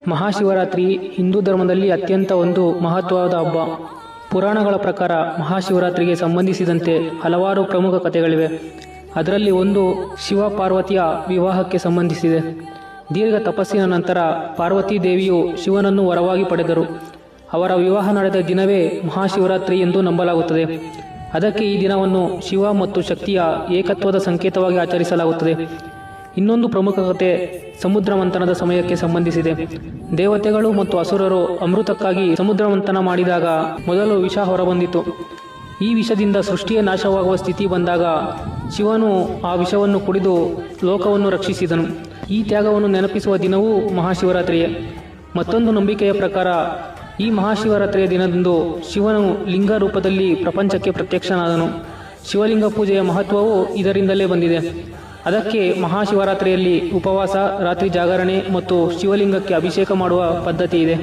ಮಹಾಶಿವರಾತ್ರಿ ಹಿಂದೂ ಧರ್ಮದಲ್ಲಿ ಅತ್ಯಂತ ಒಂದು ಮಹತ್ವದ ಹಬ್ಬ. ಪುರಾಣಗಳ ಪ್ರಕಾರ ಮಹಾಶಿವರಾತ್ರಿಗೆ ಸಂಬಂಧಿಸಿದಂತೆ ಹಲವಾರು ಪ್ರಮುಖ ಕಥೆಗಳಿವೆ. ಅದರಲ್ಲಿ ಒಂದು ಶಿವ ಪಾರ್ವತಿಯ ವಿವಾಹಕ್ಕೆ ಸಂಬಂಧಿಸಿದೆ. ದೀರ್ಘ ತಪಸ್ಸಿನ ನಂತರ ಪಾರ್ವತೀ ದೇವಿಯು ಶಿವನನ್ನು ವರವಾಗಿ ಪಡೆದರು. ಅವರ ವಿವಾಹ ನಡೆದ ದಿನವೇ ಮಹಾಶಿವರಾತ್ರಿ ಎಂದು ನಂಬಲಾಗುತ್ತದೆ. ಅದಕ್ಕೆ ಈ ದಿನವನ್ನು ಶಿವ ಮತ್ತು ಶಕ್ತಿಯ ಏಕತ್ವದ ಸಂಕೇತವಾಗಿ ಆಚರಿಸಲಾಗುತ್ತದೆ. ಇನ್ನೊಂದು ಪ್ರಮುಖ ಕಥೆ ಸಮುದ್ರ ಮಂಥನದ ಸಮಯಕ್ಕೆ ಸಂಬಂಧಿಸಿದೆ. ದೇವತೆಗಳು ಮತ್ತು ಅಸುರರು ಅಮೃತಕ್ಕಾಗಿ ಸಮುದ್ರ ಮಂಥನ ಮಾಡಿದಾಗ ಮೊದಲು ವಿಷ ಹೊರಬಂದಿತು. ಈ ವಿಷದಿಂದ ಸೃಷ್ಟಿಯ ನಾಶವಾಗುವ ಸ್ಥಿತಿ ಬಂದಾಗ ಶಿವನು ಆ ವಿಷವನ್ನು ಕುಡಿದು ಲೋಕವನ್ನು ರಕ್ಷಿಸಿದನು. ಈ ತ್ಯಾಗವನ್ನು ನೆನಪಿಸುವ ದಿನವೂ ಮಹಾಶಿವರಾತ್ರಿಯೇ. ಮತ್ತೊಂದು ನಂಬಿಕೆಯ ಪ್ರಕಾರ ಈ ಮಹಾಶಿವರಾತ್ರಿಯ ದಿನದಂದು ಶಿವನು ಲಿಂಗ ರೂಪದಲ್ಲಿ ಪ್ರಪಂಚಕ್ಕೆ ಪ್ರತ್ಯಕ್ಷನಾದನು. ಶಿವಲಿಂಗ ಪೂಜೆಯ ಮಹತ್ವವು ಇದರಿಂದಲೇ ಬಂದಿದೆ. ಅದಕ್ಕೆ ಮಹಾಶಿವರಾತ್ರಿಯಲ್ಲಿ ಉಪವಾಸ, ರಾತ್ರಿ ಜಾಗರಣೆ ಮತ್ತು ಶಿವಲಿಂಗಕ್ಕೆ ಅಭಿಷೇಕ ಮಾಡುವ ಪದ್ಧತಿ ಇದೆ.